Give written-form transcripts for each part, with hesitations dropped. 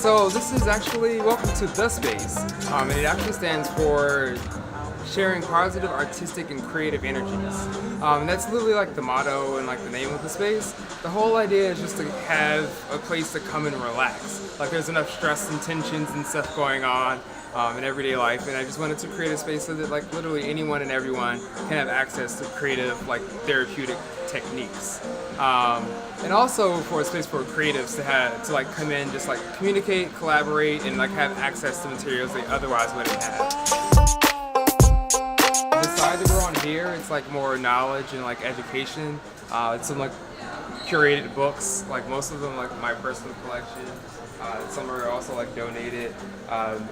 So this is actually Welcome to the Space, and it actually stands for sharing positive artistic and creative energies. And that's literally like the motto and like the name of the space. The whole idea is just to have a place to come and relax. Like there's enough stress and tensions and stuff going on in everyday life, and I just wanted to create a space so that like literally anyone and everyone can have access to creative, like therapeutic techniques. And also for a space for creatives to like come in, just like communicate, collaborate, and like have access to materials they otherwise wouldn't have. The side that we're on here, it's like more knowledge and like education. It's some like curated books, like most of them like my personal collection. Some are also like donated.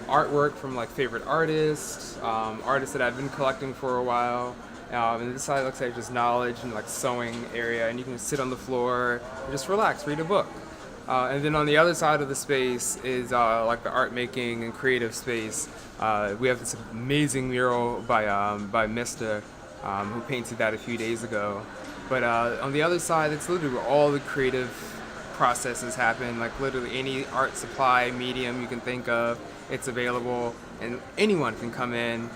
Artwork from like favorite artists, artists that I've been collecting for a while. And this side looks like just knowledge and like sewing area, and you can sit on the floor and just relax, read a book. And then on the other side of the space is like the art making and creative space. We have this amazing mural by Mr. Who painted that a few days ago. But on the other side, it's literally where all the creative processes happen. Like literally any art supply medium you can think of, it's available, and anyone can come in,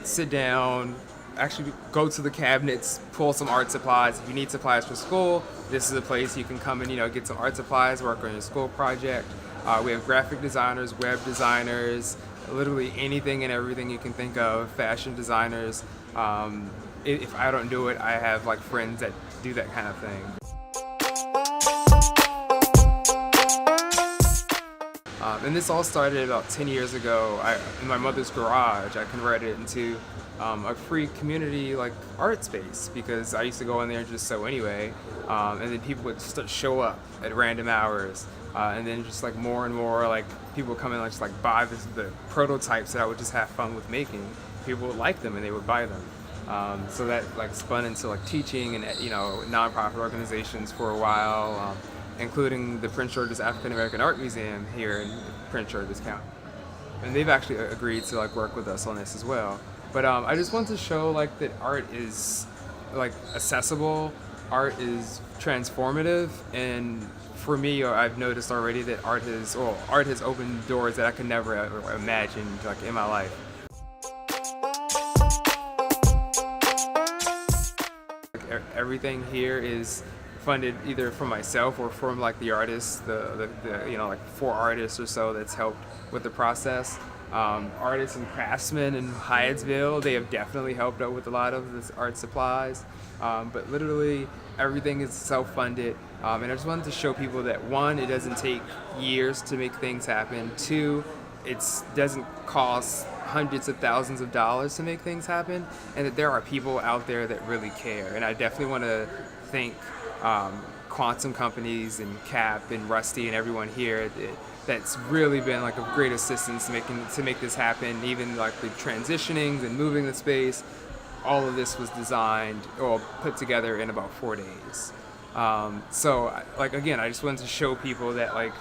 sit down, actually go to the cabinets, pull some art supplies. If you need supplies for school, this is a place you can come and get some art supplies, work on your school project. We have graphic designers, web designers, literally anything and everything you can think of, fashion designers. If I don't do it, I have like friends that do that kind of thing. And this all started about 10 years ago. In my mother's garage, I converted it into a free community like art space, because I used to go in there and just sew anyway, and then people would show up at random hours, and then just like more and more like people would come in and just like buy the prototypes that I would just have fun with making. People would like them and they would buy them. So that like spun into like teaching and nonprofit organizations for a while, including the Prince George's African American Art Museum here in Prince George's County, and they've actually agreed to like work with us on this as well. But I just want to show like that art is like accessible, art is transformative, and for me, I've noticed already that art has opened doors that I could never ever imagine like in my life. Everything here is funded either from myself or from like the artists, the like 4 artists or so that's helped with the process. Artists and craftsmen in Hyattsville, they have definitely helped out with a lot of this art supplies, but literally everything is self-funded, and I just wanted to show people that 1, it doesn't take years to make things happen, 2, it doesn't cost hundreds of thousands of dollars to make things happen, and that there are people out there that really care. And I definitely want to thank Quantum Companies and Cap and Rusty and everyone here that's really been like a great assistance to make this happen. Even like the transitionings and moving the space, all of this was designed or put together in about 4 days. So like again, I just wanted to show people that like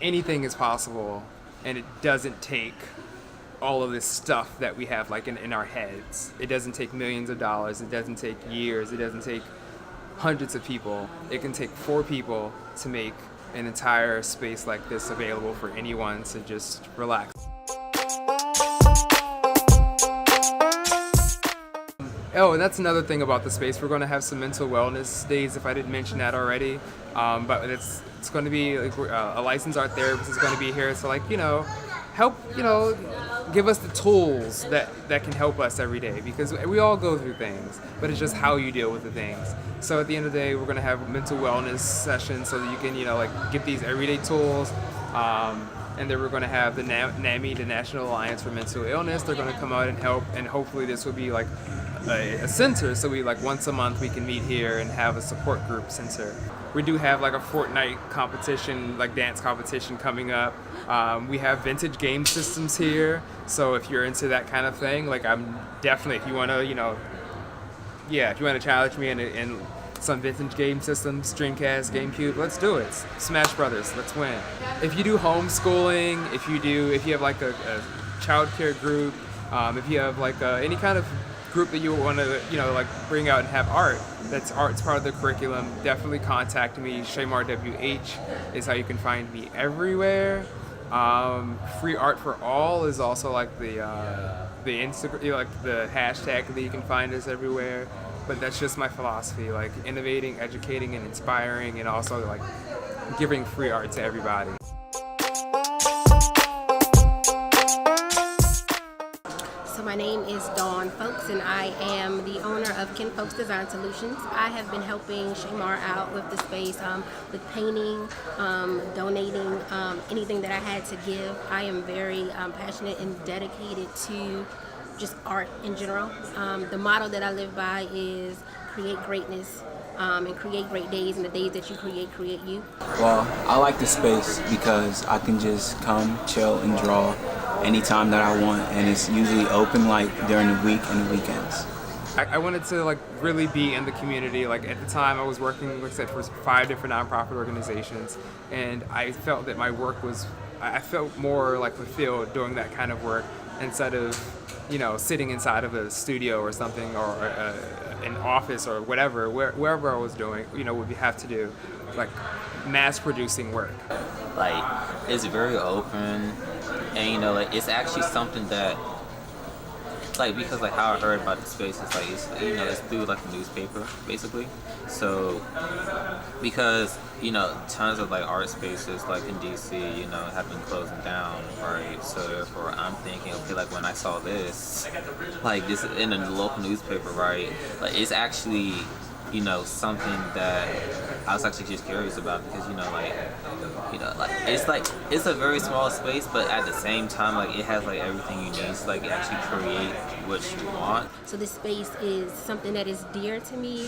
anything is possible, and it doesn't take all of this stuff that we have like in our heads. It doesn't take millions of dollars, it doesn't take years, it doesn't take hundreds of people. It can take 4 people to make an entire space like this available for anyone to just relax. Oh, and that's another thing about the space. We're going to have some mental wellness days, if I didn't mention that already. But it's going to be like a licensed art therapist is going to be here to like help give us the tools that can help us every day, because we all go through things, but it's just how you deal with the things. So at the end of the day, we're going to have mental wellness sessions so that you can like get these everyday tools. And then we're going to have the NAMI, the National Alliance for Mental Illness. They're going to come out and help, and hopefully this will be like a center, so we like once a month we can meet here and have a support group center. We do have like a Fortnite competition, like dance competition coming up. We have vintage game systems here, so if you're into that kind of thing, like I'm definitely, if you want to challenge me in some vintage game systems, Dreamcast, GameCube, let's do it. Smash Brothers, let's win. If you do homeschooling, if you have like a child care group, if you have like any kind of group that you want to, like bring out and have art's part of the curriculum, definitely contact me. Shaymar WH is how you can find me everywhere. freeartforall is also like the Instagram, like the hashtag that you can find us everywhere. But that's just my philosophy, like innovating, educating, and inspiring, and also like giving free art to everybody. So my name is Fowlkes, and I am the owner of Kinfowlkes Design Solutions. I have been helping Shaymar out with the space, with painting, donating, anything that I had to give. I am very passionate and dedicated to just art in general. The motto that I live by is create greatness and create great days, and the days that you create you. Well, I like the space because I can just come, chill, and draw anytime that I want, and it's usually open like during the week and the weekends. I wanted to like really be in the community. Like at the time I was working, like I said, for 5 different nonprofit organizations, and I felt that my work I felt more like fulfilled doing that kind of work instead of, sitting inside of a studio or something, or an office or whatever, wherever I was doing, would have to do, like mass producing work. Like, it's very open, and like it's actually something that, like, because like how I heard about the space is like it's through like the newspaper basically. So because tons of like art spaces like in DC have been closing down, right? So therefore I'm thinking, okay, like when I saw this, like this in a local newspaper, right? Like it's actually something that I was actually just curious about, because it's a very small space, but at the same time like it has like everything you need to like actually create what you want. So this space is something that is dear to me,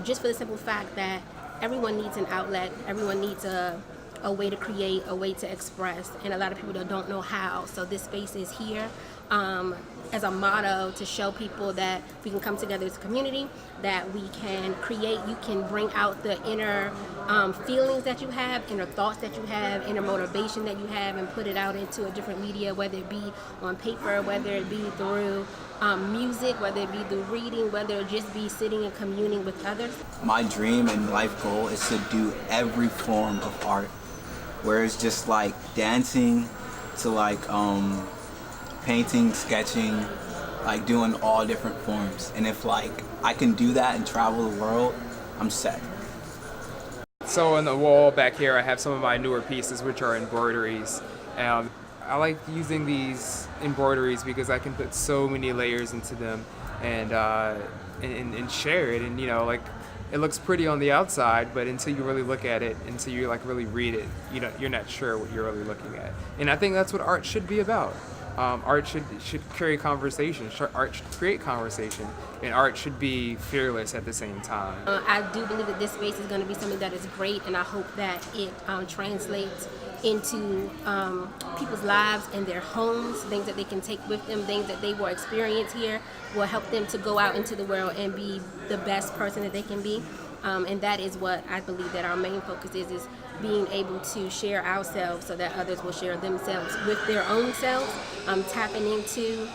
just for the simple fact that everyone needs an outlet, everyone needs a way to create, a way to express, and a lot of people don't know how. So this space is here as a motto to show people that we can come together as a community, that we can create. You can bring out the inner feelings that you have, inner thoughts that you have, inner motivation that you have, and put it out into a different media, whether it be on paper, whether it be through music, whether it be through reading, whether it just be sitting and communing with others. My dream and life goal is to do every form of art, where it's just like dancing to like painting, sketching, like doing all different forms. And if like I can do that and travel the world, I'm set. So on the wall back here I have some of my newer pieces, which are embroideries. I like using these embroideries because I can put so many layers into them and share it, and like it looks pretty on the outside, but until you really look at it, until you like really read it, you're not sure what you're really looking at. And I think that's what art should be about. Art should carry conversation. Art should create conversation, and art should be fearless at the same time. I do believe that this space is going to be something that is great, and I hope that it translates into people's lives and their homes, things that they can take with them, things that they will experience here will help them to go out into the world and be the best person that they can be. And that is what I believe that our main focus is being able to share ourselves so that others will share themselves with their own selves, tapping into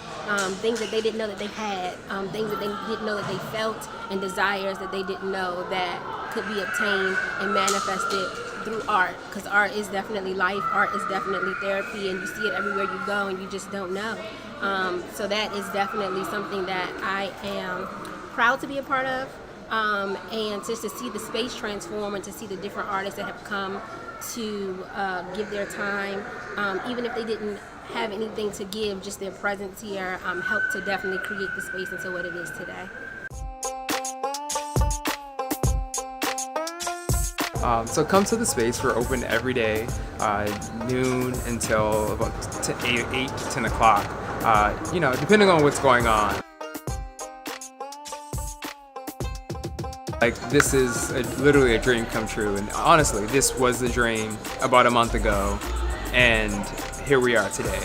things that they didn't know that they had, things that they didn't know that they felt, and desires that they didn't know that could be obtained and manifested through art. Because art is definitely life, art is definitely therapy, and you see it everywhere you go and you just don't know. So that is definitely something that I am proud to be a part of. And just to see the space transform, and to see the different artists that have come to give their time, even if they didn't have anything to give, just their presence here helped to definitely create the space into what it is today. So come to the space. We're open every day, noon until about 8 to 10 o'clock, depending on what's going on. Like, this is literally a dream come true, and honestly, this was the dream about a month ago, and here we are today.